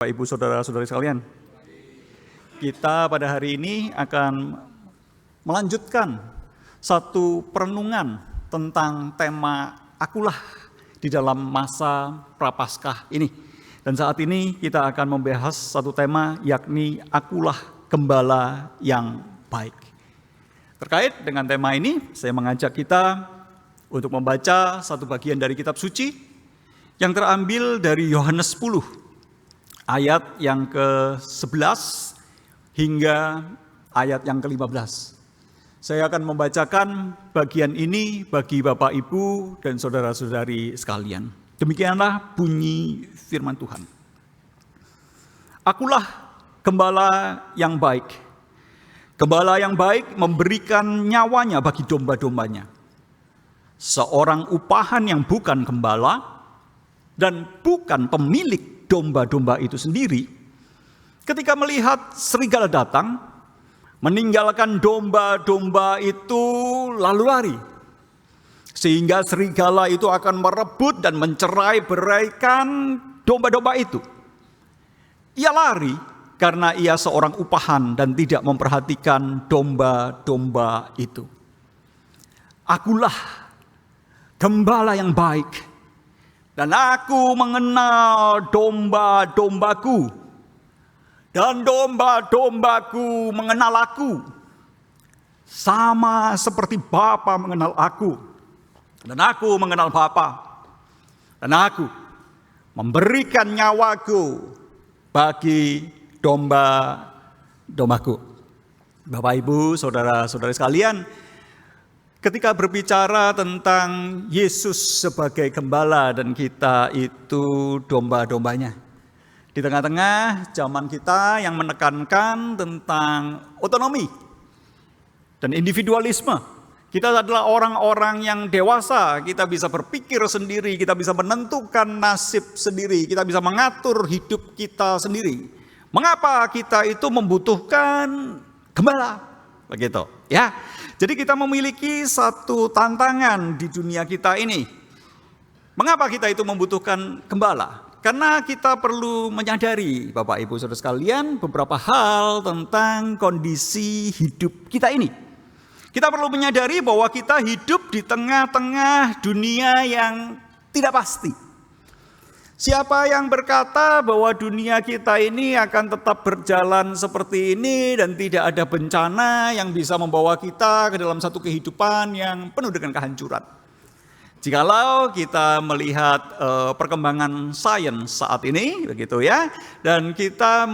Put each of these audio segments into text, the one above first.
Bapak Ibu Saudara-saudari sekalian, kita pada hari ini akan melanjutkan satu perenungan tentang tema akulah di dalam masa Prapaskah ini. Dan saat ini kita akan membahas satu tema, yakni akulah gembala yang baik. Terkait dengan tema ini, saya mengajak kita untuk membaca satu bagian dari kitab suci yang terambil dari Yohanes 10. Ayat yang ke-11 hingga ayat yang ke-15. Saya akan membacakan bagian ini bagi Bapak, Ibu, dan saudara-saudari sekalian. Demikianlah bunyi firman Tuhan. Akulah gembala yang baik. Gembala yang baik memberikan nyawanya bagi domba-dombanya. Seorang upahan yang bukan gembala dan bukan pemilik domba-domba itu sendiri, ketika melihat serigala datang, meninggalkan domba-domba itu lalu lari. Sehingga serigala itu akan merebut dan mencerai-beraikan domba-domba itu. Ia lari karena ia seorang upahan dan tidak memperhatikan domba-domba itu. Akulah gembala yang baik. Dan aku mengenal domba-dombaku, dan domba-dombaku mengenal aku, sama seperti Bapa mengenal aku, dan aku mengenal Bapa, dan aku memberikan nyawaku bagi domba-dombaku. Bapak, Ibu, saudara-saudari sekalian, ketika berbicara tentang Yesus sebagai gembala dan kita itu domba-dombanya. Di tengah-tengah zaman kita yang menekankan tentang otonomi dan individualisme. Kita adalah orang-orang yang dewasa, kita bisa berpikir sendiri, kita bisa menentukan nasib sendiri, kita bisa mengatur hidup kita sendiri. Mengapa kita itu membutuhkan gembala? Begitu, ya. Jadi kita memiliki satu tantangan di dunia kita ini. Mengapa kita itu membutuhkan gembala? Karena kita perlu menyadari, Bapak, Ibu, saudara sekalian, beberapa hal tentang kondisi hidup kita ini. Kita perlu menyadari bahwa kita hidup di tengah-tengah dunia yang tidak pasti. Siapa yang berkata bahwa dunia kita ini akan tetap berjalan seperti ini dan tidak ada bencana yang bisa membawa kita ke dalam satu kehidupan yang penuh dengan kehancuran? Jikalau kita melihat perkembangan sains saat ini, begitu ya, dan kita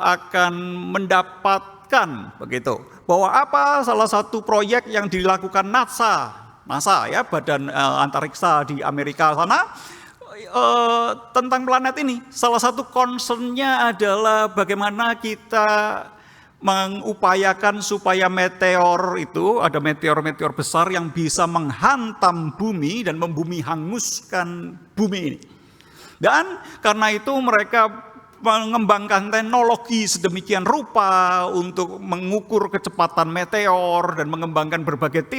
akan mendapatkan begitu bahwa apa salah satu proyek yang dilakukan NASA ya, Badan Antariksa di Amerika sana, tentang planet ini. Salah satu concernnya adalah bagaimana kita mengupayakan supaya meteor itu, ada meteor-meteor besar yang bisa menghantam bumi dan membumi hanguskan bumi ini. Dan karena itu mereka mengembangkan teknologi sedemikian rupa untuk mengukur kecepatan meteor dan mengembangkan berbagai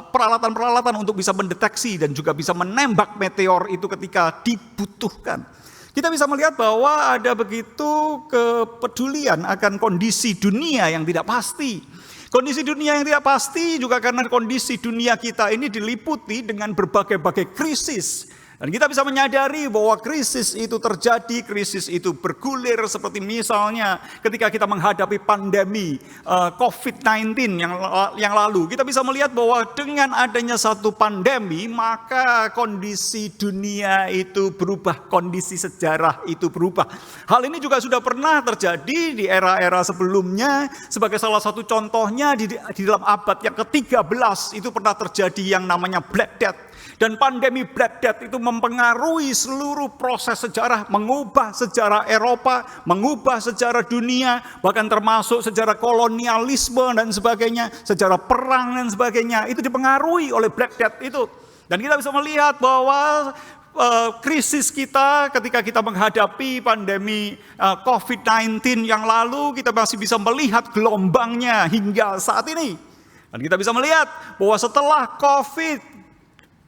peralatan-peralatan untuk bisa mendeteksi dan juga bisa menembak meteor itu ketika dibutuhkan. Kita bisa melihat bahwa ada begitu kepedulian akan kondisi dunia yang tidak pasti. Kondisi dunia yang tidak pasti juga karena kondisi dunia kita ini diliputi dengan berbagai-bagai krisis. Dan kita bisa menyadari bahwa krisis itu terjadi, krisis itu bergulir seperti misalnya ketika kita menghadapi pandemi COVID-19 yang lalu. Kita bisa melihat bahwa dengan adanya satu pandemi, maka kondisi dunia itu berubah, kondisi sejarah itu berubah. Hal ini juga sudah pernah terjadi di era-era sebelumnya. Sebagai salah satu contohnya di dalam abad yang ke-13 itu pernah terjadi yang namanya Black Death. Dan pandemi Black Death itu mempengaruhi seluruh proses sejarah, mengubah sejarah Eropa, mengubah sejarah dunia, bahkan termasuk sejarah kolonialisme dan sebagainya, sejarah perang dan sebagainya. Itu dipengaruhi oleh Black Death itu. Dan kita bisa melihat bahwa krisis kita ketika kita menghadapi pandemi COVID-19 yang lalu, kita masih bisa melihat gelombangnya hingga saat ini. Dan kita bisa melihat bahwa setelah COVID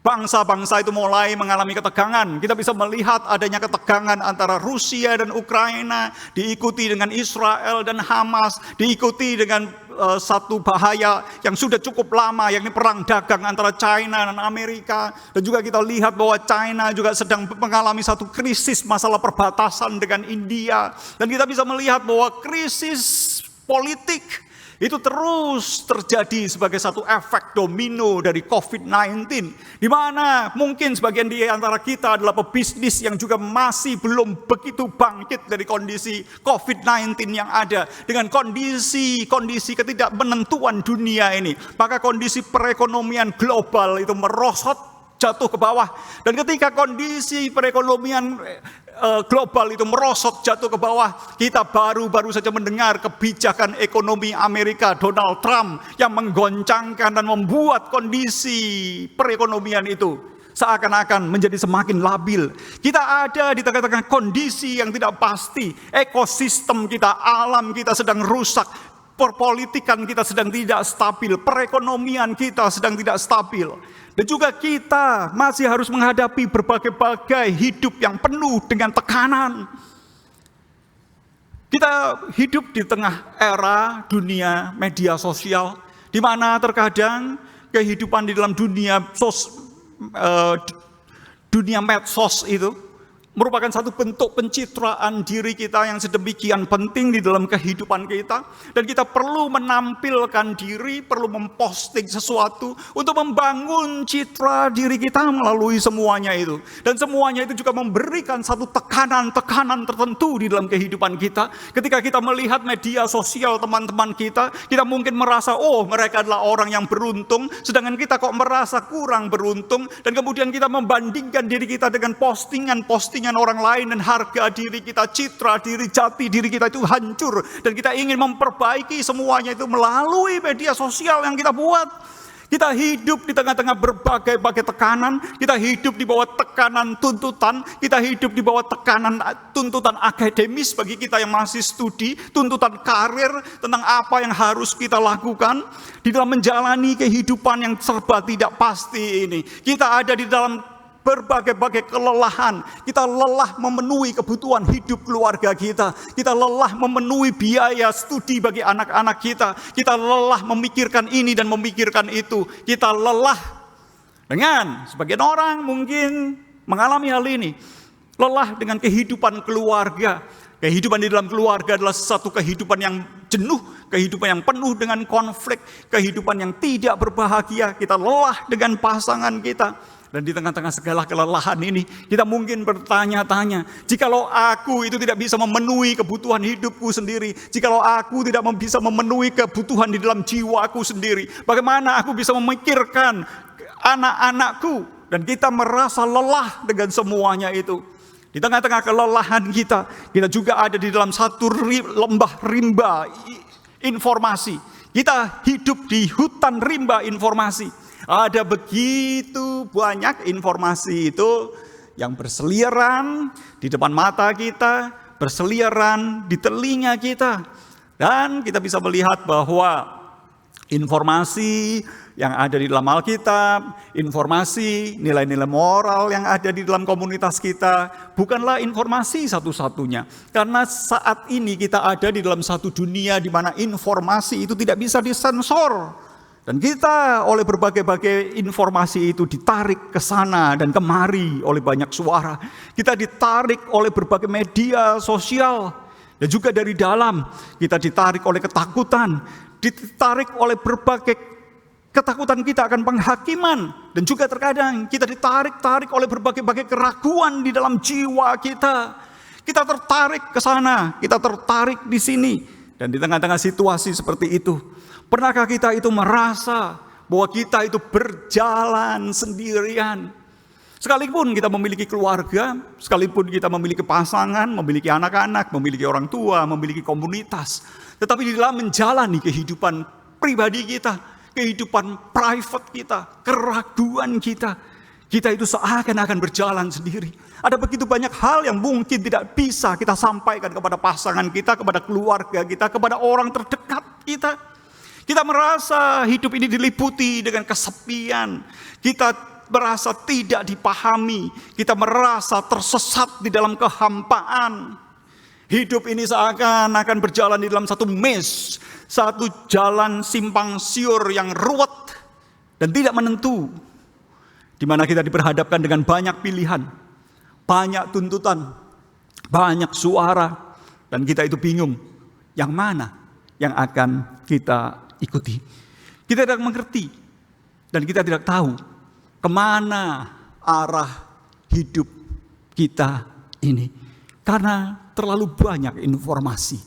bangsa-bangsa itu mulai mengalami ketegangan. Kita bisa melihat adanya ketegangan antara Rusia dan Ukraina, diikuti dengan Israel dan Hamas, diikuti dengan satu bahaya yang sudah cukup lama, yakni perang dagang antara China dan Amerika. Dan juga kita lihat bahwa China juga sedang mengalami satu krisis masalah perbatasan dengan India. Dan kita bisa melihat bahwa krisis politik itu terus terjadi sebagai satu efek domino dari COVID-19, di mana mungkin sebagian di antara kita adalah pebisnis yang juga masih belum begitu bangkit dari kondisi COVID-19 yang ada. Dengan kondisi ketidakmenentuan dunia ini, maka kondisi perekonomian global itu merosot, jatuh ke bawah. Dan ketika kondisi perekonomian global itu merosot, jatuh ke bawah, kita baru saja mendengar kebijakan ekonomi Amerika Donald Trump yang menggoncangkan dan membuat kondisi perekonomian itu seakan-akan menjadi semakin labil. Kita ada di tengah-tengah kondisi yang tidak pasti. Ekosistem kita, alam kita sedang rusak. Perpolitikan kita sedang tidak stabil. Perekonomian kita sedang tidak stabil. Dan juga kita masih harus menghadapi berbagai-bagai hidup yang penuh dengan tekanan. Kita hidup di tengah era dunia media sosial, di mana terkadang kehidupan di dalam dunia medsos itu merupakan satu bentuk pencitraan diri kita yang sedemikian penting di dalam kehidupan kita. Dan kita perlu menampilkan diri, perlu memposting sesuatu untuk membangun citra diri kita melalui semuanya itu. Dan semuanya itu juga memberikan satu tekanan-tekanan tertentu di dalam kehidupan kita. Ketika kita melihat media sosial teman-teman kita mungkin merasa, oh mereka adalah orang yang beruntung, sedangkan kita kok merasa kurang beruntung. Dan kemudian kita membandingkan diri kita dengan postingan-postingan orang lain, dan harga diri kita, citra diri, jati diri kita itu hancur. Dan kita ingin memperbaiki semuanya itu melalui media sosial yang kita buat. Kita hidup di tengah-tengah berbagai tekanan. Kita hidup di bawah tekanan tuntutan. Kita hidup di bawah tekanan tuntutan akademis bagi kita yang masih studi, tuntutan karir tentang apa yang harus kita lakukan di dalam menjalani kehidupan yang serba tidak pasti ini. Kita ada di dalam berbagai kelelahan. Kita lelah memenuhi kebutuhan hidup keluarga kita. Kita lelah memenuhi biaya studi bagi anak-anak kita. Kita lelah memikirkan ini dan memikirkan itu. Kita lelah dengan, sebagian orang mungkin mengalami hal ini, lelah dengan kehidupan keluarga. Kehidupan di dalam keluarga adalah satu kehidupan yang jenuh, kehidupan yang penuh dengan konflik, kehidupan yang tidak berbahagia. Kita lelah dengan pasangan kita. Dan di tengah-tengah segala kelelahan ini, kita mungkin bertanya-tanya, jikalau aku itu tidak bisa memenuhi kebutuhan hidupku sendiri, jikalau aku tidak bisa memenuhi kebutuhan di dalam jiwaku sendiri, bagaimana aku bisa memikirkan anak-anakku? Dan kita merasa lelah dengan semuanya itu. Di tengah-tengah kelelahan kita juga ada di dalam satu lembah rimba informasi. Kita hidup di hutan rimba informasi. Ada begitu banyak informasi itu yang berseliweran di depan mata kita, berseliweran di telinga kita. Dan kita bisa melihat bahwa informasi yang ada di dalam Alkitab, informasi, nilai-nilai moral yang ada di dalam komunitas kita, bukanlah informasi satu-satunya. Karena saat ini kita ada di dalam satu dunia di mana informasi itu tidak bisa disensor. Dan kita oleh berbagai informasi itu ditarik ke sana dan kemari oleh banyak suara. Kita ditarik oleh berbagai media sosial. Dan juga dari dalam kita ditarik oleh ketakutan. Ditarik oleh berbagai ketakutan kita akan penghakiman. Dan juga terkadang kita ditarik oleh berbagai keraguan di dalam jiwa kita. Kita tertarik ke sana, kita tertarik di sini. Dan di tengah-tengah situasi seperti itu, pernahkah kita itu merasa bahwa kita itu berjalan sendirian? Sekalipun kita memiliki keluarga, sekalipun kita memiliki pasangan, memiliki anak-anak, memiliki orang tua, memiliki komunitas. Tetapi di dalam menjalani kehidupan pribadi kita, kehidupan private kita, keraguan kita itu seakan-akan berjalan sendiri. Ada begitu banyak hal yang mungkin tidak bisa kita sampaikan kepada pasangan kita, kepada keluarga kita, kepada orang terdekat kita. Kita merasa hidup ini diliputi dengan kesepian. Kita merasa tidak dipahami, kita merasa tersesat di dalam kehampaan. Hidup ini seakan-akan berjalan di dalam satu maze, satu jalan simpang siur yang ruwet dan tidak menentu, di mana kita diperhadapkan dengan banyak pilihan, banyak tuntutan, banyak suara, dan kita itu bingung yang mana yang akan kita ikuti. Kita tidak mengerti dan kita tidak tahu kemana arah hidup kita ini, karena terlalu banyak informasi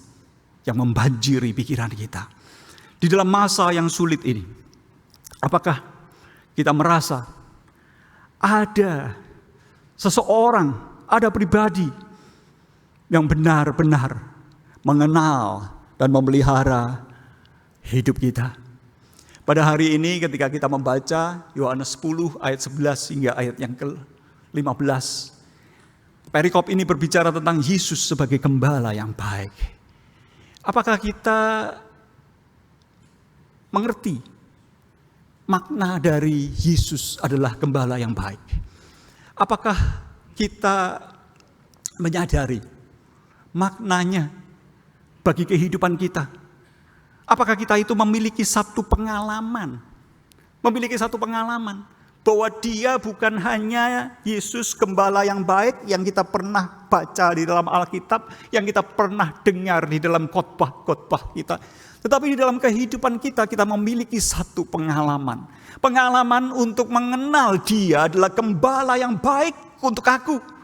yang membanjiri pikiran kita. Di dalam masa yang sulit ini, apakah kita merasa ada seseorang, ada pribadi yang benar-benar mengenal dan memelihara hidup kita? Pada hari ini ketika kita membaca Yohanes 10 ayat 11 hingga ayat yang ke-15, perikop ini berbicara tentang Yesus sebagai gembala yang baik. Apakah kita mengerti makna dari Yesus adalah gembala yang baik? Apakah kita menyadari maknanya bagi kehidupan kita? Apakah kita itu memiliki satu pengalaman bahwa dia bukan hanya Yesus gembala yang baik yang kita pernah baca di dalam Alkitab, yang kita pernah dengar di dalam khotbah-khotbah kita, tetapi di dalam kehidupan kita memiliki satu pengalaman untuk mengenal dia adalah gembala yang baik untuk aku.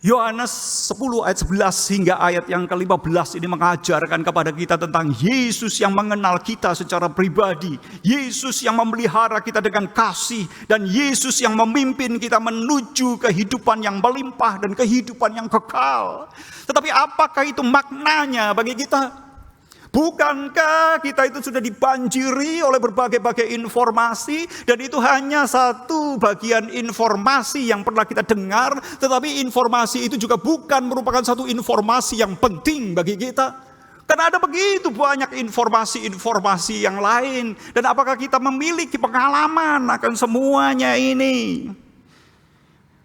Yohanes 10 ayat 11 hingga ayat yang ke-15 ini mengajarkan kepada kita tentang Yesus yang mengenal kita secara pribadi, Yesus yang memelihara kita dengan kasih, dan Yesus yang memimpin kita menuju kehidupan yang melimpah dan kehidupan yang kekal. Tetapi apakah itu maknanya bagi kita? Bukankah kita itu sudah dibanjiri oleh berbagai-bagai informasi, dan itu hanya satu bagian informasi yang pernah kita dengar, tetapi informasi itu juga bukan merupakan satu informasi yang penting bagi kita. Karena ada begitu banyak informasi-informasi yang lain. Dan apakah kita memiliki pengalaman akan semuanya ini?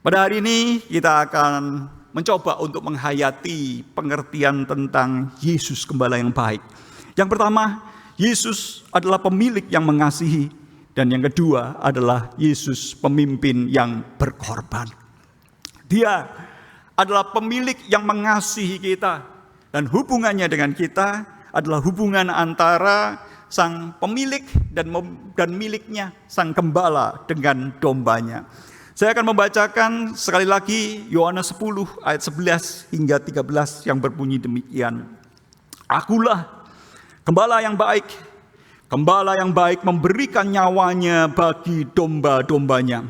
Pada hari ini kita akan mencoba untuk menghayati pengertian tentang Yesus gembala yang baik. Yang pertama, Yesus adalah pemilik yang mengasihi. Dan yang kedua adalah Yesus pemimpin yang berkorban. Dia adalah pemilik yang mengasihi kita. Dan hubungannya dengan kita adalah hubungan antara sang pemilik dan miliknya, sang gembala dengan dombanya. Saya akan membacakan sekali lagi Yohanes 10 ayat 11 hingga 13 yang berbunyi demikian. Akulah gembala yang baik. Gembala yang baik memberikan nyawanya bagi domba-dombanya.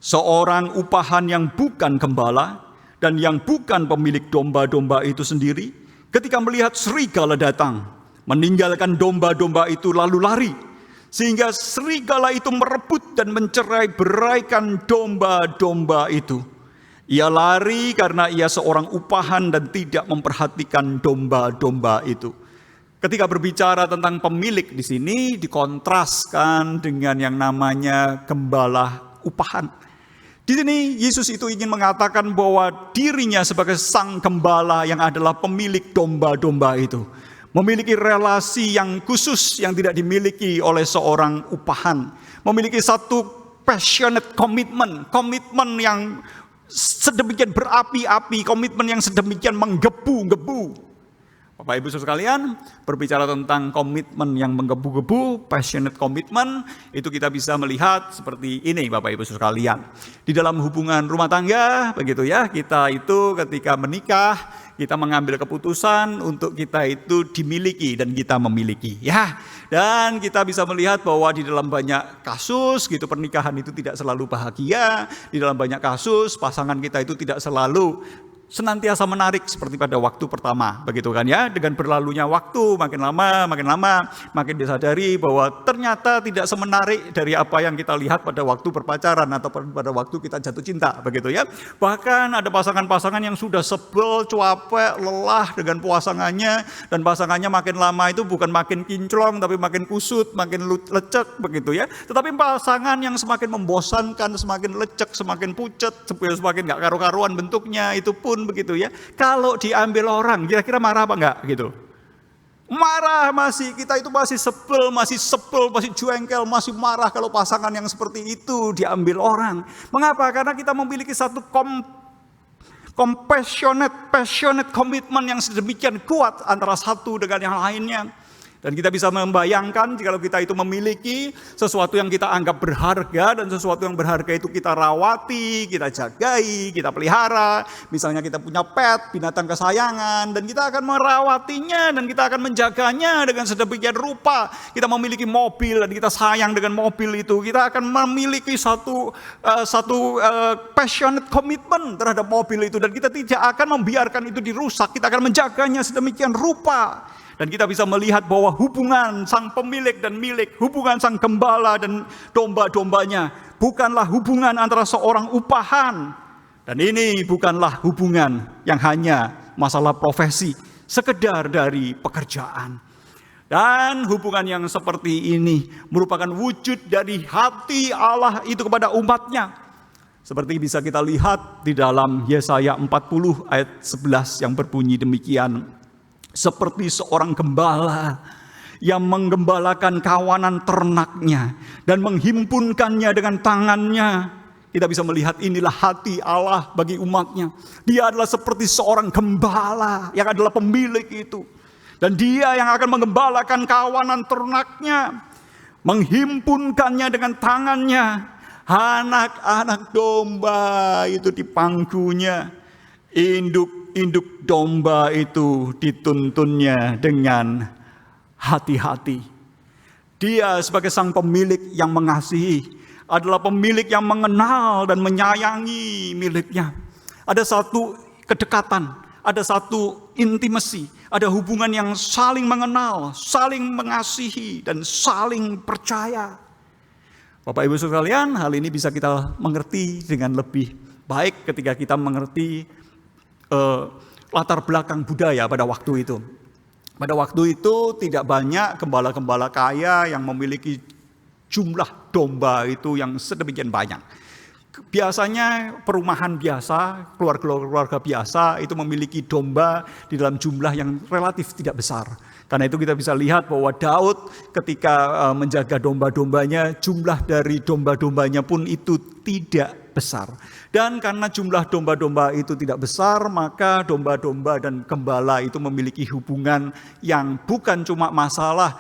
Seorang upahan yang bukan gembala dan yang bukan pemilik domba-domba itu sendiri, ketika melihat serigala datang, meninggalkan domba-domba itu lalu lari, sehingga serigala itu merebut dan mencerai-beraikan domba-domba itu. Ia lari karena ia seorang upahan dan tidak memperhatikan domba-domba itu. Ketika berbicara tentang pemilik di sini dikontraskan dengan yang namanya gembala upahan. Di sini Yesus itu ingin mengatakan bahwa dirinya sebagai sang gembala yang adalah pemilik domba-domba itu memiliki relasi yang khusus yang tidak dimiliki oleh seorang upahan. Memiliki satu passionate komitmen yang sedemikian berapi-api, komitmen yang sedemikian menggebu-gebu. Bapak Ibu Saudara sekalian, berbicara tentang komitmen yang menggebu-gebu, passionate komitmen, itu kita bisa melihat seperti ini Bapak Ibu Saudara sekalian. Di dalam hubungan rumah tangga, begitu ya, kita itu ketika menikah, kita mengambil keputusan untuk kita itu dimiliki dan kita memiliki. Ya, dan kita bisa melihat bahwa di dalam banyak kasus gitu pernikahan itu tidak selalu bahagia. Di dalam banyak kasus pasangan kita itu tidak selalu senantiasa menarik seperti pada waktu pertama, begitu kan ya. Dengan berlalunya waktu makin lama makin disadari bahwa ternyata tidak semenarik dari apa yang kita lihat pada waktu berpacaran atau pada waktu kita jatuh cinta, begitu ya. Bahkan ada pasangan-pasangan yang sudah sebel, capek, lelah dengan pasangannya, dan pasangannya makin lama itu bukan makin kinclong tapi makin kusut, makin lecek, begitu ya. Tetapi pasangan yang semakin membosankan, semakin lecek, semakin pucet, semakin gak karu-karuan bentuknya, itu pun begitu ya. Kalau diambil orang, kira-kira marah apa enggak gitu? Marah masih, kita itu masih sebel, masih jengkel, masih marah kalau pasangan yang seperti itu diambil orang. Mengapa? Karena kita memiliki satu passionate komitmen yang sedemikian kuat antara satu dengan yang lainnya. Dan kita bisa membayangkan jika kita itu memiliki sesuatu yang kita anggap berharga, dan sesuatu yang berharga itu kita rawati, kita jagai, kita pelihara. Misalnya kita punya pet, binatang kesayangan, dan kita akan merawatinya dan kita akan menjaganya dengan sedemikian rupa. Kita memiliki mobil dan kita sayang dengan mobil itu. Kita akan memiliki satu passionate commitment terhadap mobil itu, dan kita tidak akan membiarkan itu dirusak. Kita akan menjaganya sedemikian rupa. Dan kita bisa melihat bahwa hubungan sang pemilik dan milik, hubungan sang gembala dan domba-dombanya bukanlah hubungan antara seorang upahan. Dan ini bukanlah hubungan yang hanya masalah profesi, sekedar dari pekerjaan. Dan hubungan yang seperti ini merupakan wujud dari hati Allah itu kepada umatnya. Seperti bisa kita lihat di dalam Yesaya 40 ayat 11 yang berbunyi demikian. Seperti seorang gembala yang menggembalakan kawanan ternaknya dan menghimpunkannya dengan tangannya. Kita bisa melihat inilah hati Allah bagi umatnya. Dia adalah seperti seorang gembala yang adalah pemilik itu. Dan dia yang akan menggembalakan kawanan ternaknya, menghimpunkannya dengan tangannya. Anak-anak domba itu di pangkunya, induk domba itu dituntunnya dengan hati-hati. Dia sebagai sang pemilik yang mengasihi, adalah pemilik yang mengenal dan menyayangi miliknya. Ada satu kedekatan, ada satu intimasi, ada hubungan yang saling mengenal, saling mengasihi, dan saling percaya. Bapak Ibu sekalian, hal ini bisa kita mengerti dengan lebih baik ketika kita mengerti latar belakang budaya pada waktu itu. Pada waktu itu tidak banyak gembala-gembala kaya yang memiliki jumlah domba itu yang sedemikian banyak. Biasanya perumahan biasa, keluarga biasa itu memiliki domba di dalam jumlah yang relatif tidak besar. Karena itu kita bisa lihat bahwa Daud ketika menjaga domba-dombanya, jumlah dari domba-dombanya pun itu tidak besar. Dan karena jumlah domba-domba itu tidak besar, maka domba-domba dan gembala itu memiliki hubungan yang bukan cuma masalah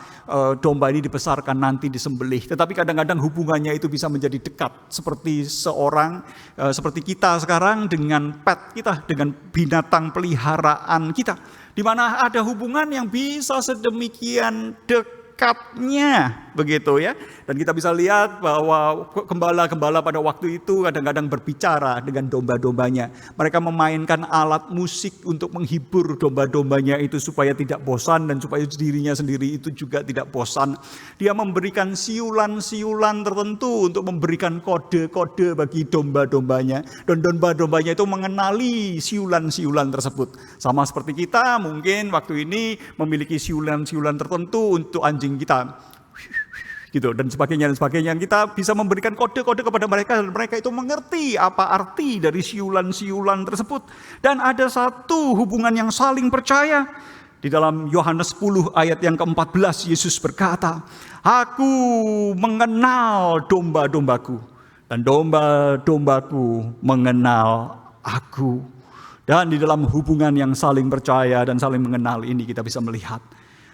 domba ini dibesarkan nanti disembelih, tetapi kadang-kadang hubungannya itu bisa menjadi dekat, seperti seperti kita sekarang dengan pet kita, dengan binatang peliharaan kita, di mana ada hubungan yang bisa sedemikian dekatnya, begitu ya. Dan kita bisa lihat bahwa gembala-gembala pada waktu itu kadang-kadang berbicara dengan domba-dombanya. Mereka memainkan alat musik untuk menghibur domba-dombanya itu supaya tidak bosan dan supaya dirinya sendiri itu juga tidak bosan. Dia memberikan siulan-siulan tertentu untuk memberikan kode-kode bagi domba-dombanya. Dan domba-dombanya itu mengenali siulan-siulan tersebut. Sama seperti kita mungkin waktu ini memiliki siulan-siulan tertentu untuk anjing kita. Gitu, dan sebagainya. Kita bisa memberikan kode-kode kepada mereka dan mereka itu mengerti apa arti dari siulan-siulan tersebut. Dan ada satu hubungan yang saling percaya. Di dalam Yohanes 10 ayat yang ke-14 Yesus berkata, "Aku mengenal domba-dombaku dan domba-dombaku mengenal aku." Dan di dalam hubungan yang saling percaya dan saling mengenal ini kita bisa melihat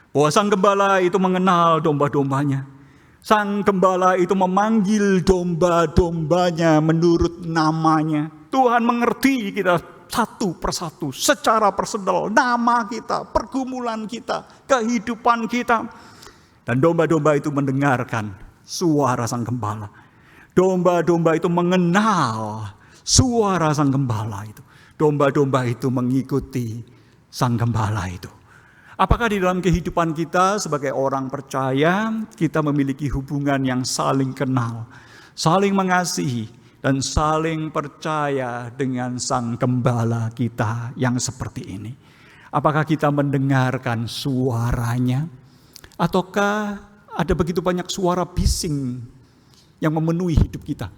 bahwa sang gembala itu mengenal domba-dombanya. Sang gembala itu memanggil domba-dombanya menurut namanya. Tuhan mengerti kita satu persatu, secara personal, nama kita, pergumulan kita, kehidupan kita. Dan domba-domba itu mendengarkan suara sang gembala. Domba-domba itu mengenal suara sang gembala itu. domba-domba itu mengikuti sang gembala itu. Apakah di dalam kehidupan kita sebagai orang percaya, kita memiliki hubungan yang saling kenal, saling mengasihi, dan saling percaya dengan sang gembala kita yang seperti ini? Apakah kita mendengarkan suaranya? Ataukah ada begitu banyak suara bising yang memenuhi hidup kita,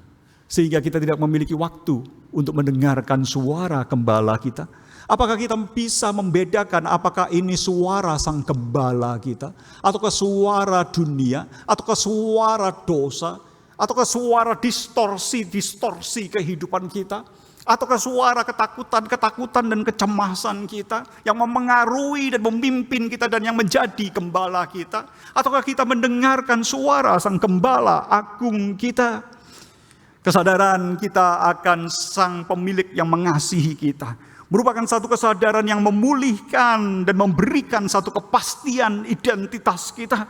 sehingga kita tidak memiliki waktu untuk mendengarkan suara gembala kita? Apakah kita bisa membedakan apakah ini suara sang gembala kita, ataukah suara dunia, ataukah suara dosa, ataukah suara distorsi kehidupan kita, ataukah suara ketakutan dan kecemasan kita yang memengaruhi dan memimpin kita dan yang menjadi gembala kita? Ataukah kita mendengarkan suara sang gembala agung kita? Kesadaran kita akan sang pemilik yang mengasihi kita merupakan satu kesadaran yang memulihkan dan memberikan satu kepastian identitas kita.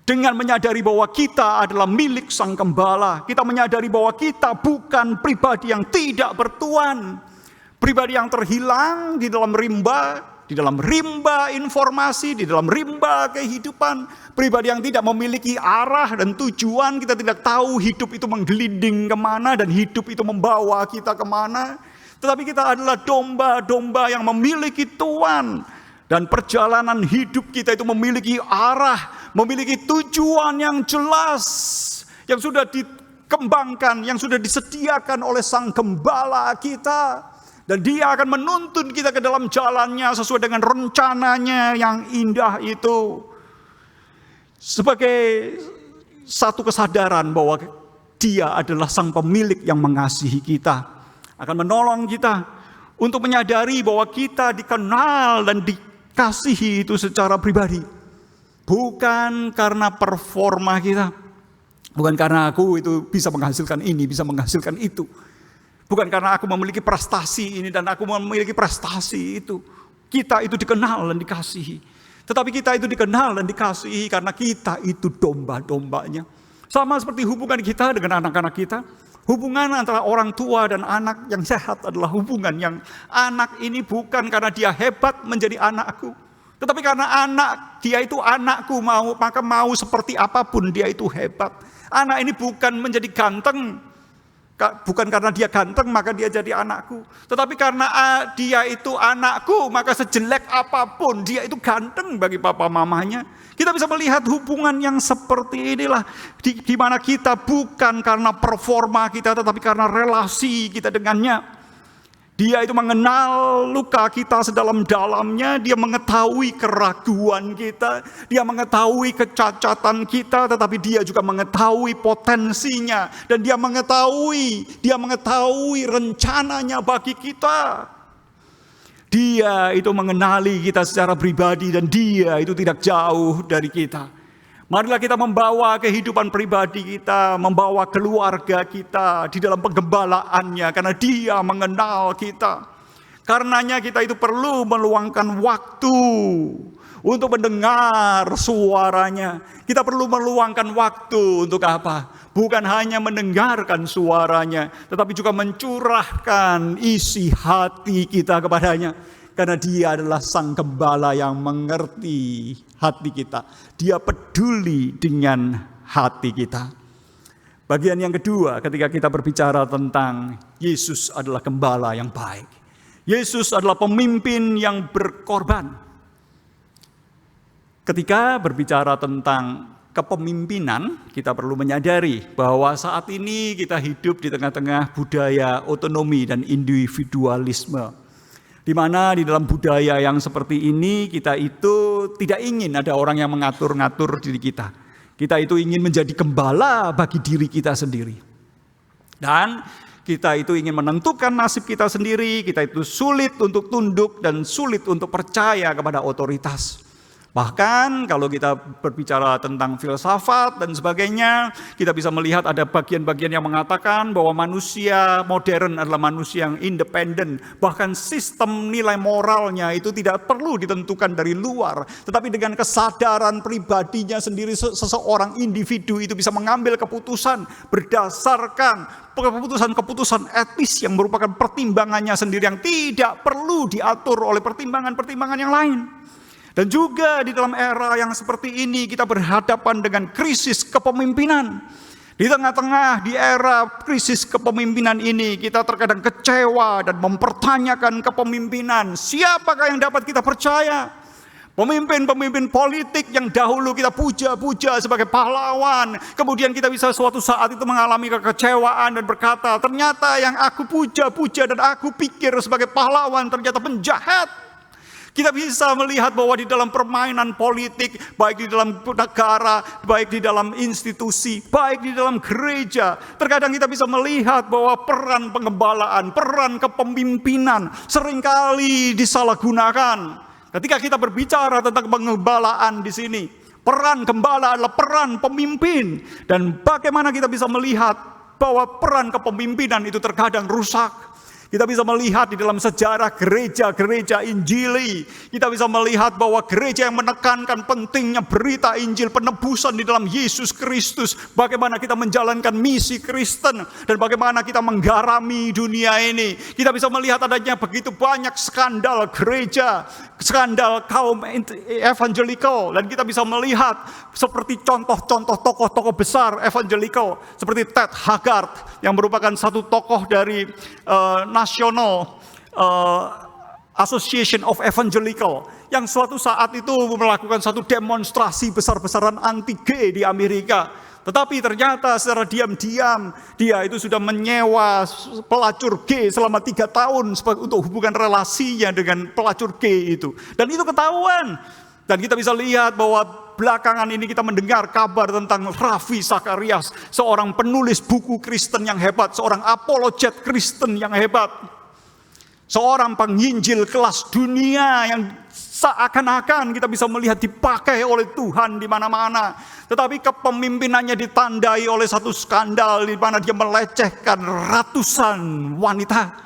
Dengan menyadari bahwa kita adalah milik sang gembala, kita menyadari bahwa kita bukan pribadi yang tidak bertuan, pribadi yang terhilang di dalam rimba informasi, di dalam rimba kehidupan, pribadi yang tidak memiliki arah dan tujuan. Kita tidak tahu hidup itu menggelinding kemana dan hidup itu membawa kita kemana. Tetapi kita adalah domba-domba yang memiliki tuan. Dan perjalanan hidup kita itu memiliki arah, memiliki tujuan yang jelas, yang sudah dikembangkan, yang sudah disediakan oleh sang gembala kita. Dan dia akan menuntun kita ke dalam jalannya sesuai dengan rencananya yang indah itu. Sebagai satu kesadaran bahwa dia adalah sang pemilik yang mengasihi kita, akan menolong kita untuk menyadari bahwa kita dikenal dan dikasihi itu secara pribadi. Bukan karena performa kita. Bukan karena aku itu bisa menghasilkan ini, bisa menghasilkan itu. Bukan karena aku memiliki prestasi ini dan aku memiliki prestasi itu. Kita itu dikenal dan dikasihi. Tetapi kita itu dikenal dan dikasihi karena kita itu domba-dombanya. Sama seperti hubungan kita dengan anak-anak kita. Hubungan antara orang tua dan anak yang sehat adalah hubungan yang anak ini bukan karena dia hebat menjadi anakku, tetapi karena dia itu anakku, maka mau seperti apapun dia itu hebat. Anak ini bukan menjadi ganteng, bukan karena dia ganteng maka dia jadi anakku, tetapi karena dia itu anakku maka sejelek apapun dia itu ganteng bagi papa mamanya. Kita bisa melihat hubungan yang seperti inilah, di mana kita bukan karena performa kita, tetapi karena relasi kita dengannya. Dia itu mengenal luka kita sedalam-dalamnya, dia mengetahui keraguan kita, dia mengetahui kecacatan kita, tetapi dia juga mengetahui potensinya, dan dia mengetahui rencananya bagi kita. Dia itu mengenali kita secara pribadi dan dia itu tidak jauh dari kita. Marilah kita membawa kehidupan pribadi kita, membawa keluarga kita di dalam penggembalaannya karena dia mengenal kita. Karenanya kita itu perlu meluangkan waktu untuk mendengar suaranya. Kita perlu meluangkan waktu untuk apa? Bukan hanya mendengarkan suaranya, tetapi juga mencurahkan isi hati kita kepadanya. Karena dia adalah sang gembala yang mengerti hati kita. Dia peduli dengan hati kita. Bagian yang kedua ketika kita berbicara tentang Yesus adalah gembala yang baik. Yesus adalah pemimpin yang berkorban. Ketika berbicara tentang kepemimpinan, kita perlu menyadari bahwa saat ini kita hidup di tengah-tengah budaya otonomi dan individualisme. Di mana di dalam budaya yang seperti ini kita itu tidak ingin ada orang yang mengatur-ngatur diri kita. Kita itu ingin menjadi gembala bagi diri kita sendiri. Dan kita itu ingin menentukan nasib kita sendiri, kita itu sulit untuk tunduk dan sulit untuk percaya kepada otoritas. Bahkan kalau kita berbicara tentang filsafat dan sebagainya, kita bisa melihat ada bagian-bagian yang mengatakan bahwa manusia modern adalah manusia yang independen. Bahkan sistem nilai moralnya itu tidak perlu ditentukan dari luar. Tetapi dengan kesadaran pribadinya sendiri, seseorang individu itu bisa mengambil keputusan berdasarkan keputusan-keputusan etis yang merupakan pertimbangannya sendiri, yang tidak perlu diatur oleh pertimbangan-pertimbangan yang lain. Dan juga di dalam era yang seperti ini kita berhadapan dengan krisis kepemimpinan. Di tengah-tengah di era krisis kepemimpinan ini kita terkadang kecewa dan mempertanyakan kepemimpinan. Siapakah yang dapat kita percaya? Pemimpin-pemimpin politik yang dahulu kita puja-puja sebagai pahlawan, kemudian kita bisa suatu saat itu mengalami kekecewaan dan berkata, ternyata yang aku puja-puja dan aku pikir sebagai pahlawan ternyata penjahat. Kita bisa melihat bahwa di dalam permainan politik, baik di dalam negara, baik di dalam institusi, baik di dalam gereja, terkadang kita bisa melihat bahwa peran pengembalaan, peran kepemimpinan seringkali disalahgunakan. Ketika kita berbicara tentang pengembalaan di sini, peran gembala adalah peran pemimpin. Dan bagaimana kita bisa melihat bahwa peran kepemimpinan itu terkadang rusak. Kita bisa melihat di dalam sejarah gereja-gereja Injili. Kita bisa melihat bahwa gereja yang menekankan pentingnya berita Injil, penebusan di dalam Yesus Kristus. Bagaimana kita menjalankan misi Kristen. Dan bagaimana kita menggarami dunia ini. Kita bisa melihat adanya begitu banyak skandal gereja, skandal kaum evangelikal. Dan kita bisa melihat seperti contoh-contoh tokoh-tokoh besar evangelikal. Seperti Ted Haggard yang merupakan satu tokoh dari National Association of Evangelical yang suatu saat itu melakukan satu demonstrasi besar-besaran anti-gay di Amerika. Tetapi ternyata secara diam-diam dia itu sudah menyewa pelacur gay selama 3 tahun untuk hubungan relasinya dengan pelacur gay itu. Dan itu ketahuan. Dan kita bisa lihat bahwa belakangan ini kita mendengar kabar tentang Ravi Zacharias, seorang penulis buku Kristen yang hebat, seorang apologet Kristen yang hebat. Seorang penginjil kelas dunia yang seakan-akan kita bisa melihat dipakai oleh Tuhan di mana-mana. Tetapi kepemimpinannya ditandai oleh satu skandal di mana dia melecehkan ratusan wanita.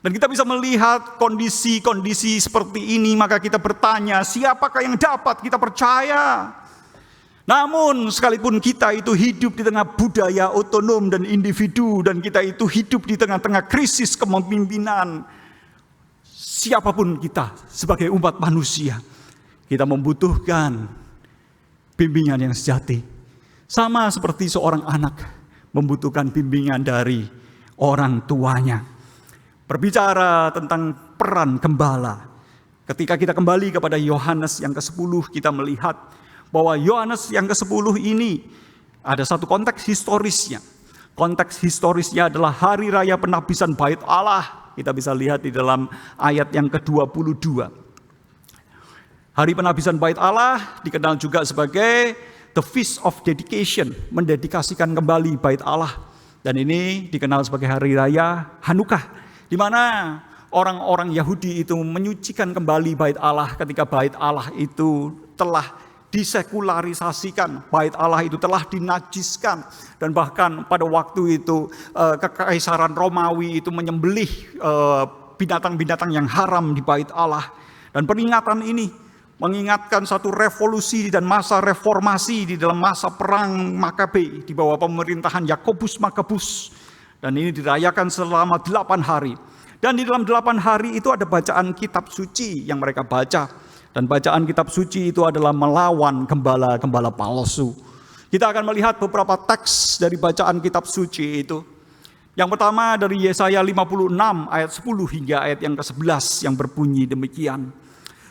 Dan kita bisa melihat kondisi-kondisi seperti ini, maka kita bertanya, siapakah yang dapat kita percaya? Namun sekalipun kita itu hidup di tengah budaya otonom dan individu, dan kita itu hidup di tengah-tengah krisis kepemimpinan, siapapun kita sebagai umat manusia, kita membutuhkan bimbingan yang sejati. Sama seperti seorang anak membutuhkan bimbingan dari orang tuanya. Berbicara tentang peran gembala, ketika kita kembali kepada Yohanes yang ke-10, kita melihat bahwa Yohanes yang ke-10 ini ada satu konteks historisnya. Konteks historisnya adalah hari raya penabisan Bait Allah. Kita bisa lihat di dalam ayat yang ke-22. Hari penabisan Bait Allah dikenal juga sebagai The Feast of Dedication, mendedikasikan kembali Bait Allah. Dan ini dikenal sebagai hari raya Hanukkah, di mana orang-orang Yahudi itu menyucikan kembali Bait Allah ketika Bait Allah itu telah disekularisasikan, Bait Allah itu telah dinajiskan, dan bahkan pada waktu itu kekaisaran Romawi itu menyembelih binatang-binatang yang haram di Bait Allah. Dan peringatan ini mengingatkan satu revolusi dan masa reformasi di dalam masa perang Makabe di bawah pemerintahan Yakobus Makabus. Dan ini dirayakan selama 8 hari. Dan di dalam 8 hari itu ada bacaan kitab suci yang mereka baca. Dan bacaan kitab suci itu adalah melawan gembala-gembala palsu. Kita akan melihat beberapa teks dari bacaan kitab suci itu. Yang pertama dari Yesaya 56 ayat 10 hingga ayat yang ke-11 yang berbunyi demikian.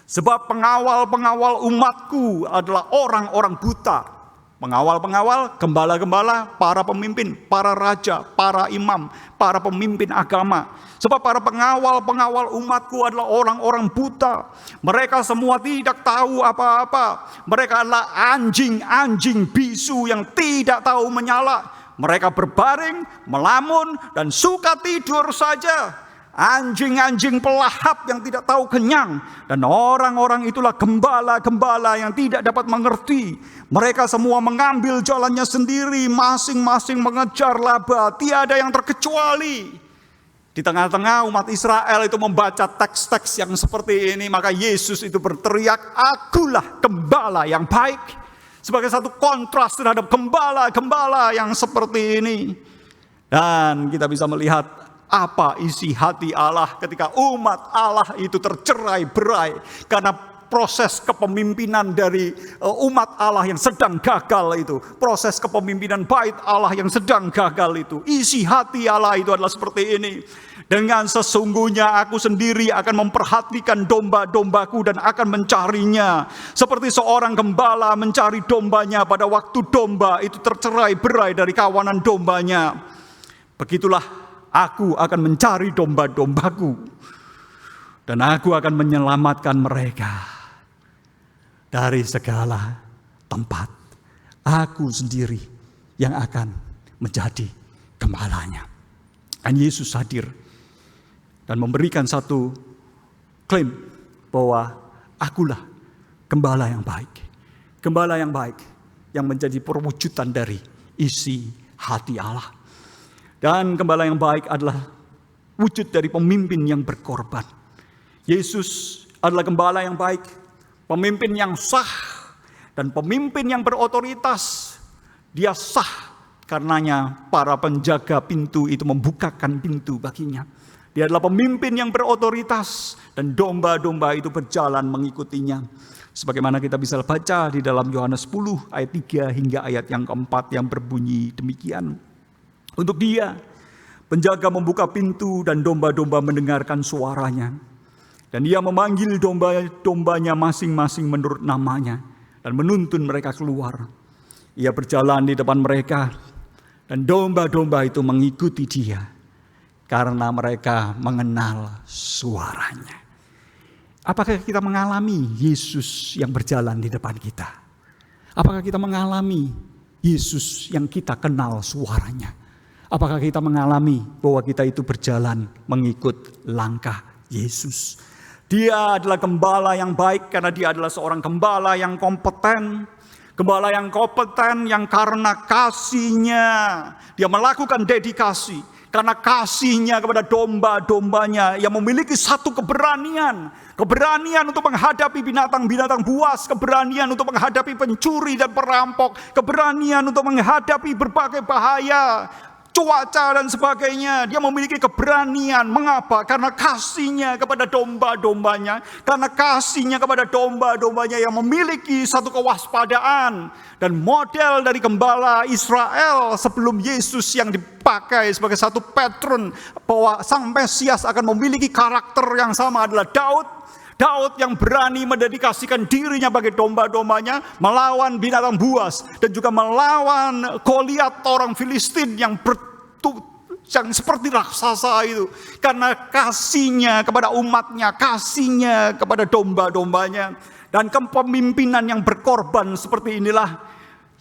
Sebab pengawal-pengawal umatku adalah orang-orang buta. Pengawal-pengawal, gembala-gembala, para pemimpin, para raja, para imam, para pemimpin agama. Sebab para pengawal-pengawal umatku adalah orang-orang buta. Mereka semua tidak tahu apa-apa. Mereka adalah anjing-anjing bisu yang tidak tahu menyala. Mereka berbaring, melamun, dan suka tidur saja. anjing-anjing pelahap yang tidak tahu kenyang, dan orang-orang itulah gembala-gembala yang tidak dapat mengerti. Mereka semua mengambil jalannya sendiri, masing-masing mengejar laba, tiada yang terkecuali. Di tengah-tengah umat Israel itu membaca teks-teks yang seperti ini, maka Yesus itu berteriak, "Akulah gembala yang baik." Sebagai satu kontras terhadap gembala-gembala yang seperti ini. Dan kita bisa melihat apa isi hati Allah ketika umat Allah itu tercerai-berai karena proses kepemimpinan dari umat Allah yang sedang gagal itu. Proses kepemimpinan bait Allah yang sedang gagal itu. Isi hati Allah itu adalah seperti ini. Dengan sesungguhnya aku sendiri akan memperhatikan domba-dombaku dan akan mencarinya. Seperti seorang gembala mencari dombanya pada waktu domba itu tercerai-berai dari kawanan dombanya. Begitulah aku akan mencari domba-dombaku. Dan aku akan menyelamatkan mereka dari segala tempat. Aku sendiri yang akan menjadi gembalanya. Dan Yesus hadir dan memberikan satu klaim bahwa akulah gembala yang baik. Gembala yang baik yang menjadi perwujudan dari isi hati Allah. Dan gembala yang baik adalah wujud dari pemimpin yang berkorban. Yesus adalah gembala yang baik, pemimpin yang sah, dan pemimpin yang berotoritas. Dia sah karenanya para penjaga pintu itu membukakan pintu baginya. Dia adalah pemimpin yang berotoritas dan domba-domba itu berjalan mengikutinya. Sebagaimana kita bisa baca di dalam Yohanes 10 ayat 3 hingga ayat yang keempat yang berbunyi demikian. Untuk dia, penjaga membuka pintu dan domba-domba mendengarkan suaranya. Dan dia memanggil domba-dombanya masing-masing menurut namanya dan menuntun mereka keluar. Ia berjalan di depan mereka dan domba-domba itu mengikuti dia. Karena mereka mengenal suaranya. Apakah kita mengalami Yesus yang berjalan di depan kita? Apakah kita mengalami Yesus yang kita kenal suaranya? Apakah kita mengalami bahwa kita itu berjalan mengikut langkah Yesus? Dia adalah gembala yang baik karena dia adalah seorang gembala yang kompeten. Gembala yang kompeten yang karena kasihnya dia melakukan dedikasi. Karena kasihnya kepada domba-dombanya yang memiliki satu keberanian. Keberanian untuk menghadapi binatang-binatang buas. Keberanian untuk menghadapi pencuri dan perampok. Keberanian untuk menghadapi berbagai bahaya. Cuaca dan sebagainya. Dia memiliki keberanian. Mengapa? Karena kasihnya kepada domba-dombanya. Karena kasihnya kepada domba-dombanya yang memiliki satu kewaspadaan. Dan model dari gembala Israel sebelum Yesus yang dipakai sebagai satu patron bahwa Sang Mesias akan memiliki karakter yang sama adalah Daud. Daud yang berani mendedikasikan dirinya bagi domba-dombanya melawan binatang buas dan juga melawan Goliat orang Filistin yang seperti raksasa itu. Karena kasihnya kepada umatnya, kasihnya kepada domba-dombanya dan kepemimpinan yang berkorban seperti inilah.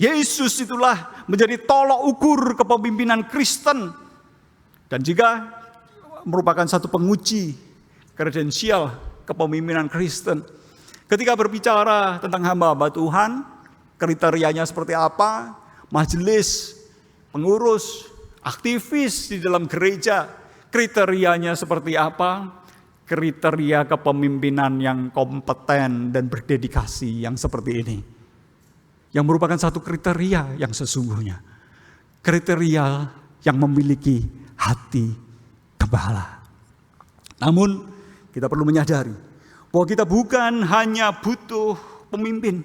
Yesus itulah menjadi tolok ukur kepemimpinan Kristen dan juga merupakan satu penguji kredensial kepemimpinan Kristen. Ketika berbicara tentang hamba-hamba Tuhan, kriterianya seperti apa? Majelis, pengurus, aktivis di dalam gereja, kriterianya seperti apa? Kriteria kepemimpinan yang kompeten dan berdedikasi yang seperti ini. Yang merupakan satu kriteria yang sesungguhnya. Kriteria yang memiliki hati gembala. Namun kita perlu menyadari bahwa kita bukan hanya butuh pemimpin,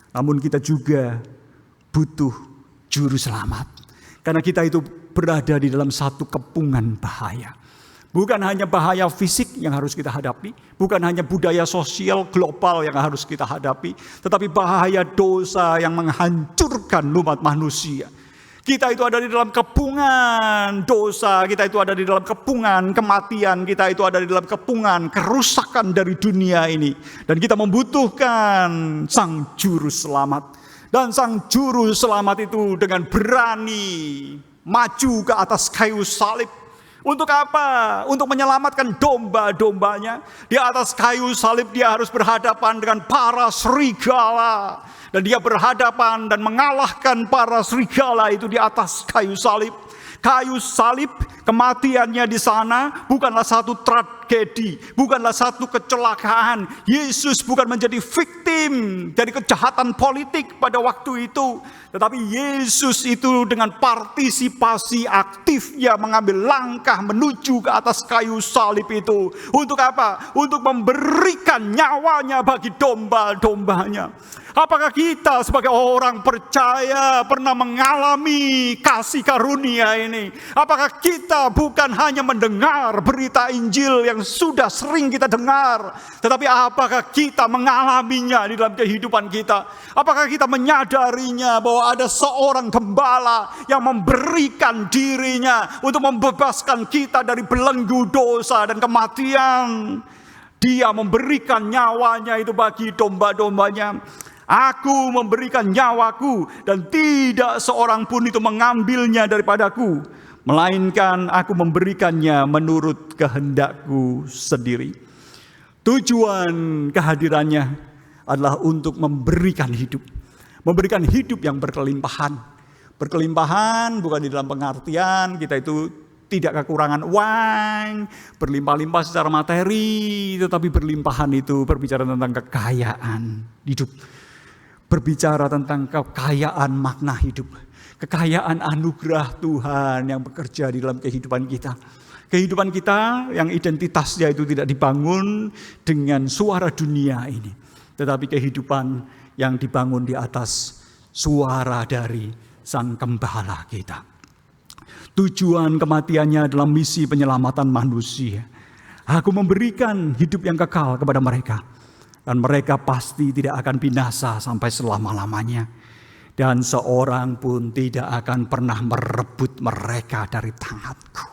namun kita juga butuh juru selamat. Karena kita itu berada di dalam satu kepungan bahaya. Bukan hanya bahaya fisik yang harus kita hadapi, bukan hanya budaya sosial global yang harus kita hadapi, tetapi bahaya dosa yang menghancurkan umat manusia. Kita itu ada di dalam kepungan dosa, kita itu ada di dalam kepungan kematian, kita itu ada di dalam kepungan kerusakan dari dunia ini. Dan kita membutuhkan Sang Juru Selamat. Dan Sang Juru Selamat itu dengan berani maju ke atas kayu salib, Untuk apa? Untuk menyelamatkan domba-dombanya. Di atas kayu salib dia harus berhadapan dengan para serigala. Dan dia berhadapan dan mengalahkan para serigala itu di atas kayu salib. Kayu salib, kematiannya di sana bukanlah satu tragedi, bukanlah satu kecelakaan. Yesus bukan menjadi victim dari kejahatan politik pada waktu itu, tetapi Yesus itu dengan partisipasi aktifnya mengambil langkah menuju ke atas kayu salib itu. Untuk apa? Untuk memberikan nyawanya bagi domba-dombanya. Apakah kita sebagai orang percaya pernah mengalami kasih karunia ini? Apakah kita bukan hanya mendengar berita Injil yang sudah sering kita dengar, tetapi apakah kita mengalaminya di dalam kehidupan kita? Apakah kita menyadarinya bahwa ada seorang gembala yang memberikan dirinya untuk membebaskan kita dari belenggu dosa dan kematian? Dia memberikan nyawanya itu bagi domba-dombanya. Aku memberikan nyawaku dan tidak seorang pun itu mengambilnya daripadaku, melainkan aku memberikannya menurut kehendakku sendiri. Tujuan kehadirannya adalah untuk memberikan hidup. Memberikan hidup yang berkelimpahan. Berkelimpahan bukan di dalam pengertian kita itu tidak kekurangan uang, berlimpah-limpah secara materi, tetapi berlimpahan itu berbicara tentang kekayaan hidup. Berbicara tentang kekayaan makna hidup, kekayaan anugerah Tuhan yang bekerja di dalam kehidupan kita. Kehidupan kita yang identitasnya itu tidak dibangun dengan suara dunia ini, tetapi kehidupan yang dibangun di atas suara dari Sang Gembala kita. Tujuan kematiannya adalah misi penyelamatan manusia. Aku memberikan hidup yang kekal kepada mereka. Dan mereka pasti tidak akan binasa sampai selama-lamanya. Dan seorang pun tidak akan pernah merebut mereka dari tanganku.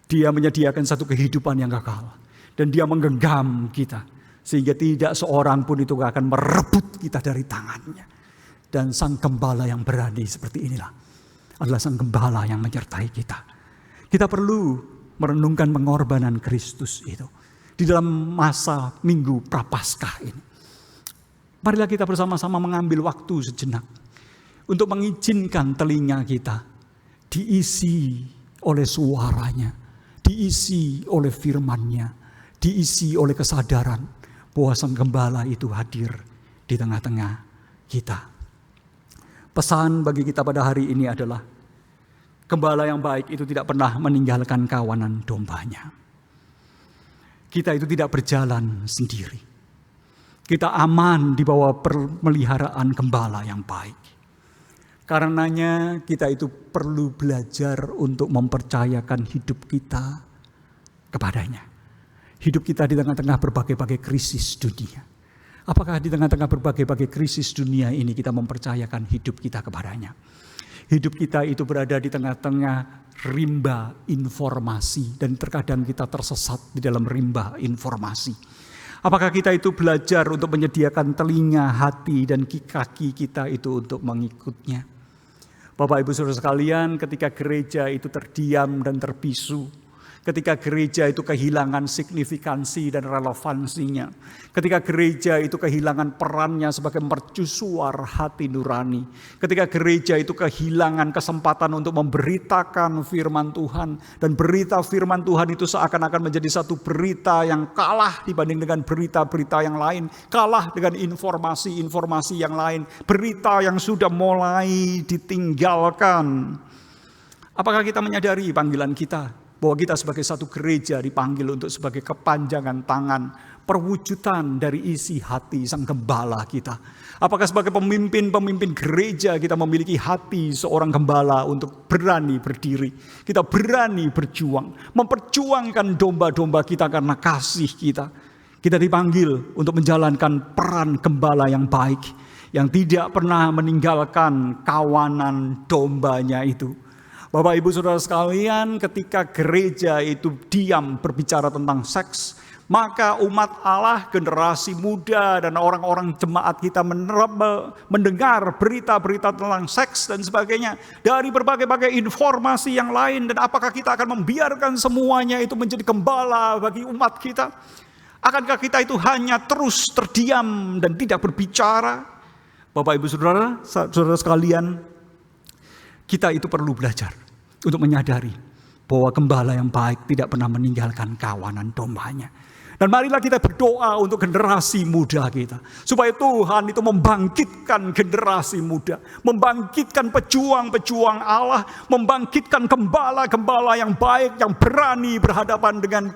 Dia menyediakan satu kehidupan yang kekal. Dan dia menggenggam kita. Sehingga tidak seorang pun itu akan merebut kita dari tangannya. Dan Sang Gembala yang berani seperti inilah adalah Sang Gembala yang menyertai kita. Kita perlu merenungkan pengorbanan Kristus itu di dalam masa Minggu Prapaskah ini. Marilah kita bersama-sama mengambil waktu sejenak untuk mengizinkan telinga kita diisi oleh suaranya, diisi oleh firman-Nya, diisi oleh kesadaran bahwa Sang Gembala itu hadir di tengah-tengah kita. Pesan bagi kita pada hari ini adalah gembala yang baik itu tidak pernah meninggalkan kawanan dombanya. Kita itu tidak berjalan sendiri. Kita aman di bawah pemeliharaan gembala yang baik. Karenanya kita itu perlu belajar untuk mempercayakan hidup kita kepadanya. Hidup kita di tengah-tengah berbagai-bagai krisis dunia. Apakah di tengah-tengah berbagai-bagai krisis dunia ini kita mempercayakan hidup kita kepadanya? Hidup kita itu berada di tengah-tengah rimba informasi dan terkadang kita tersesat di dalam rimba informasi. Apakah kita itu belajar untuk menyediakan telinga, hati, dan kaki kita itu untuk mengikutnya? Bapak Ibu Saudara sekalian, ketika gereja itu terdiam dan terbisu, ketika gereja itu kehilangan signifikansi dan relevansinya, ketika gereja itu kehilangan perannya sebagai mercusuar hati nurani, ketika gereja itu kehilangan kesempatan untuk memberitakan firman Tuhan, dan berita firman Tuhan itu seakan-akan menjadi satu berita yang kalah dibanding dengan berita-berita yang lain, kalah dengan informasi-informasi yang lain, berita yang sudah mulai ditinggalkan. Apakah kita menyadari panggilan kita? Bahwa kita sebagai satu gereja dipanggil untuk sebagai kepanjangan tangan, perwujudan dari isi hati Sang Gembala kita. Apakah sebagai pemimpin-pemimpin gereja kita memiliki hati seorang gembala untuk berani berdiri. Kita berani berjuang, memperjuangkan domba-domba kita karena kasih kita. Kita dipanggil untuk menjalankan peran gembala yang baik, yang tidak pernah meninggalkan kawanan dombanya itu. Bapak Ibu Saudara sekalian, ketika gereja itu diam berbicara tentang seks, Maka umat Allah, generasi muda dan orang-orang jemaat kita mendengar berita-berita tentang seks dan sebagainya. Dari berbagai-bagai informasi yang lain. Dan apakah kita akan membiarkan semuanya itu menjadi gembala bagi umat kita? Akankah kita itu hanya terus terdiam dan tidak berbicara? Bapak ibu saudara, saudara sekalian, kita itu perlu belajar untuk menyadari bahwa gembala yang baik tidak pernah meninggalkan kawanan dombanya. Dan marilah kita berdoa untuk generasi muda kita. Supaya Tuhan itu membangkitkan generasi muda. Membangkitkan pejuang-pejuang Allah. Membangkitkan gembala-gembala yang baik, yang berani berhadapan dengan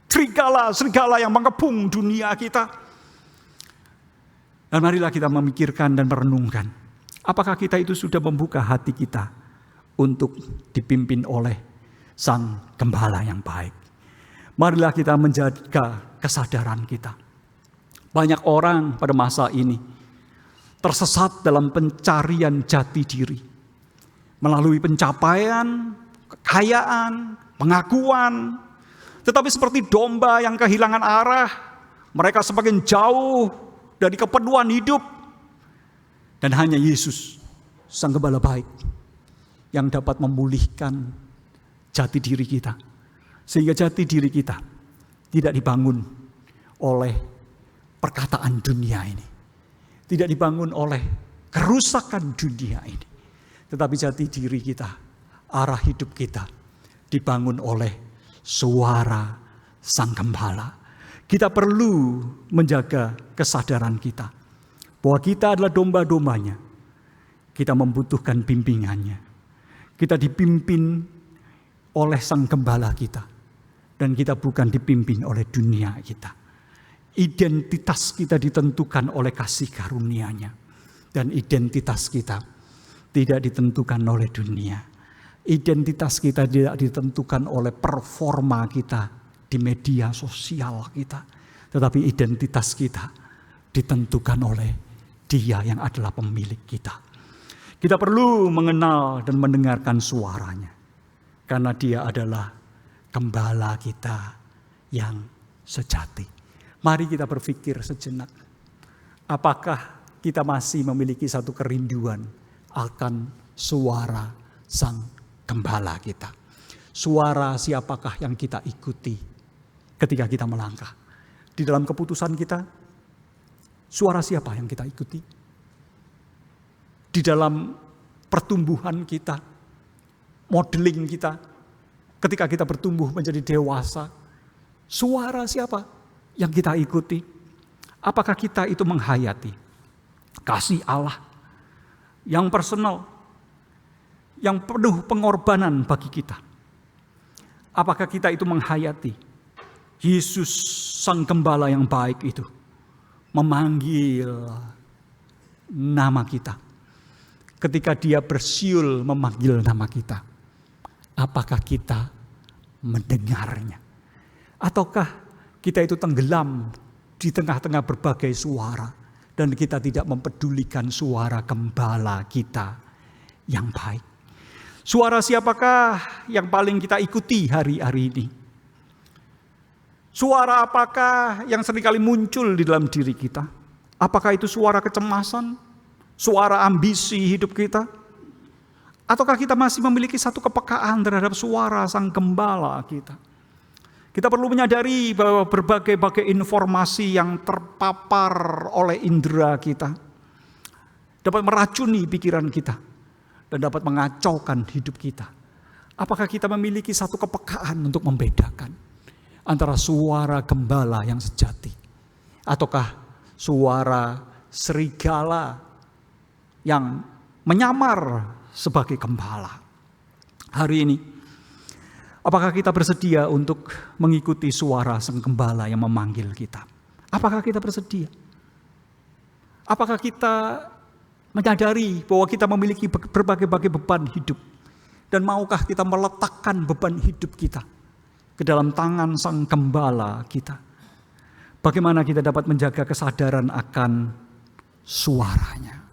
serigala-serigala yang mengepung dunia kita. Dan marilah kita memikirkan dan merenungkan. Apakah kita itu sudah membuka hati kita untuk dipimpin oleh Sang Gembala yang baik. Marilah kita menjaga kesadaran kita. Banyak orang pada masa ini tersesat dalam pencarian jati diri. Melalui pencapaian, kekayaan, pengakuan. Tetapi seperti domba yang kehilangan arah, mereka semakin jauh dari kepenuhan hidup. Dan hanya Yesus, Sang Gembala baik, yang dapat memulihkan jati diri kita. Sehingga jati diri kita tidak dibangun oleh perkataan dunia ini. Tidak dibangun oleh kerusakan dunia ini. Tetapi jati diri kita, arah hidup kita dibangun oleh suara Sang Gembala. Kita perlu menjaga kesadaran kita bahwa kita adalah domba-dombanya. Kita membutuhkan bimbingannya. Kita dipimpin oleh Sang Gembala kita. Dan kita bukan dipimpin oleh dunia kita. Identitas kita ditentukan oleh kasih karunia-Nya. Dan identitas kita tidak ditentukan oleh dunia. Identitas kita tidak ditentukan oleh performa kita di media sosial kita. Tetapi identitas kita ditentukan oleh Dia yang adalah pemilik kita. Kita perlu mengenal dan mendengarkan suaranya. Karena Dia adalah Gembala kita yang sejati. Mari kita berpikir sejenak. Apakah kita masih memiliki satu kerinduan akan suara Sang Gembala kita? Suara siapakah yang kita ikuti ketika kita melangkah? Di dalam keputusan kita, suara siapa yang kita ikuti? Di dalam pertumbuhan kita, modeling kita, ketika kita bertumbuh menjadi dewasa, suara siapa yang kita ikuti? Apakah kita itu menghayati kasih Allah yang personal, yang penuh pengorbanan bagi kita? Apakah kita itu menghayati Yesus Sang Gembala yang baik itu memanggil nama kita? Ketika Dia bersiul memanggil nama kita, apakah kita mendengarnya? Ataukah kita itu tenggelam di tengah-tengah berbagai suara dan kita tidak mempedulikan suara Gembala kita yang baik? Suara siapakah yang paling kita ikuti hari-hari ini? Suara apakah yang seringkali muncul di dalam diri kita? Apakah itu suara kecemasan? Suara ambisi hidup kita? Ataukah kita masih memiliki satu kepekaan terhadap suara Sang Gembala kita? Kita perlu menyadari bahwa berbagai-bagai informasi yang terpapar oleh indera kita dapat meracuni pikiran kita dan dapat mengacaukan hidup kita. Apakah kita memiliki satu kepekaan untuk membedakan antara suara gembala yang sejati ataukah suara serigala yang menyamar sebagai gembala? Hari ini, apakah kita bersedia untuk mengikuti suara Sang Gembala yang memanggil kita? Apakah kita bersedia? Apakah kita menyadari bahwa kita memiliki berbagai-bagai beban hidup? Dan maukah kita meletakkan beban hidup kita ke dalam tangan Sang Gembala kita? Bagaimana kita dapat menjaga kesadaran akan suaranya?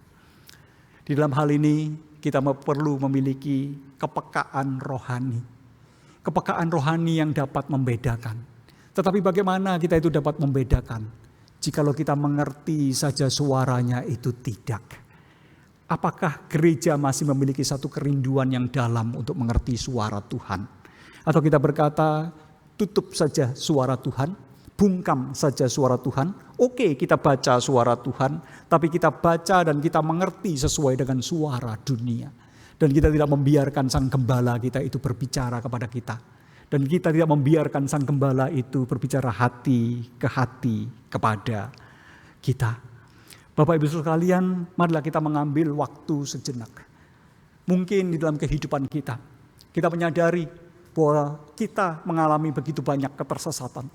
Di dalam hal ini kita perlu memiliki kepekaan rohani. Kepekaan rohani yang dapat membedakan Tetapi bagaimana kita itu dapat membedakan? Jikalau kita mengerti saja suaranya itu tidak. Apakah gereja masih memiliki satu kerinduan yang dalam untuk mengerti suara Tuhan? Atau kita berkata, tutup saja suara Tuhan, bungkam saja suara Tuhan. Oke, kita baca suara Tuhan, tapi kita baca dan kita mengerti sesuai dengan suara dunia. Dan kita tidak membiarkan Sang Gembala kita itu berbicara kepada kita. Dan kita tidak membiarkan Sang Gembala itu berbicara hati ke hati kepada kita. Bapak Ibu sekalian, marilah kita mengambil waktu sejenak. Mungkin di dalam kehidupan kita menyadari bahwa kita mengalami begitu banyak ketersesatan.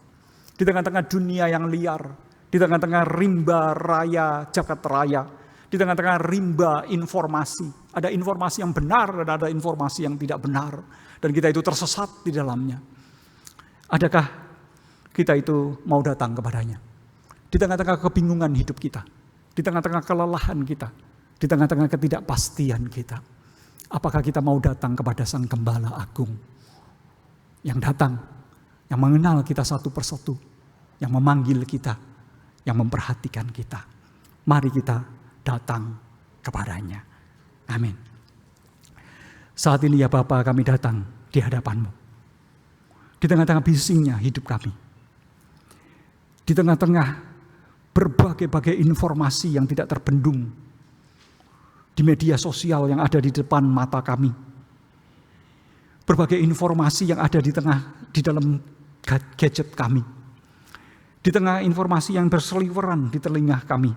Di tengah-tengah dunia yang liar, di tengah-tengah rimba raya jagat raya, di tengah-tengah rimba informasi. Ada informasi yang benar dan ada informasi yang tidak benar. Dan kita itu tersesat di dalamnya. Adakah kita itu mau datang kepadanya? Di tengah-tengah kebingungan hidup kita, di tengah-tengah kelelahan kita, di tengah-tengah ketidakpastian kita, apakah kita mau datang kepada Sang Gembala Agung yang datang, yang mengenal kita satu persatu, yang memanggil kita, yang memperhatikan kita? Mari kita datang kepadanya. Amin. Saat ini ya Bapa, kami datang di hadapan-Mu. Di tengah-tengah bisingnya hidup kami. Di tengah-tengah berbagai-bagai informasi yang tidak terbendung di media sosial yang ada di depan mata kami. Berbagai informasi yang ada di dalam gadget kami. Di tengah informasi yang berseliweran di telinga kami.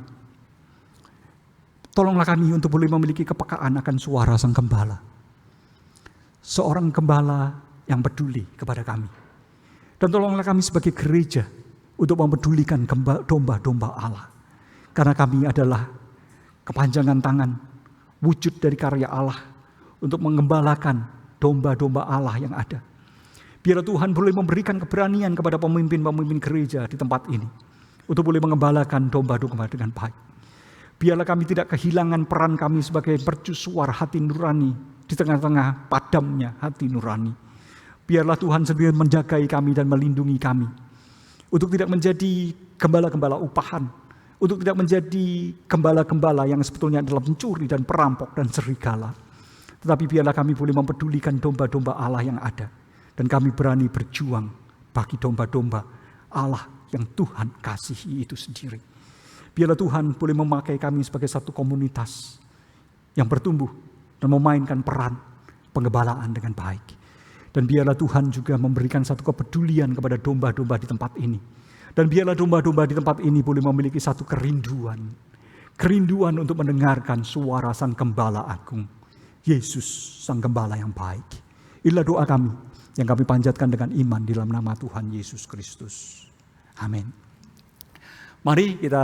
Tolonglah kami untuk boleh memiliki kepekaan akan suara Sang Gembala. Seorang gembala yang peduli kepada kami. Dan tolonglah kami sebagai gereja untuk mempedulikan domba-domba Allah. Karena kami adalah kepanjangan tangan, wujud dari karya Allah untuk mengembalakan domba-domba Allah yang ada. Biarlah Tuhan boleh memberikan keberanian kepada pemimpin-pemimpin gereja di tempat ini untuk boleh mengembalakan domba-domba dengan baik. Biarlah kami tidak kehilangan peran kami sebagai mercusuar hati nurani di tengah-tengah padamnya hati nurani. Biarlah Tuhan sendiri menjagai kami dan melindungi kami. Untuk tidak menjadi gembala-gembala upahan. Untuk tidak menjadi gembala-gembala yang sebetulnya adalah pencuri dan perampok dan serigala. Tetapi biarlah kami boleh mempedulikan domba-domba Allah yang ada. Dan kami berani berjuang bagi domba-domba Allah yang Tuhan kasihi itu sendiri. Biarlah Tuhan boleh memakai kami sebagai satu komunitas yang bertumbuh dan memainkan peran penggembalaan dengan baik. Dan biarlah Tuhan juga memberikan satu kepedulian kepada domba-domba di tempat ini. Dan biarlah domba-domba di tempat ini boleh memiliki satu kerinduan. Kerinduan untuk mendengarkan suara Sang Gembala Agung. Yesus, Sang Gembala yang baik. Inilah doa kami yang kami panjatkan dengan iman di dalam nama Tuhan Yesus Kristus. Amin. Mari kita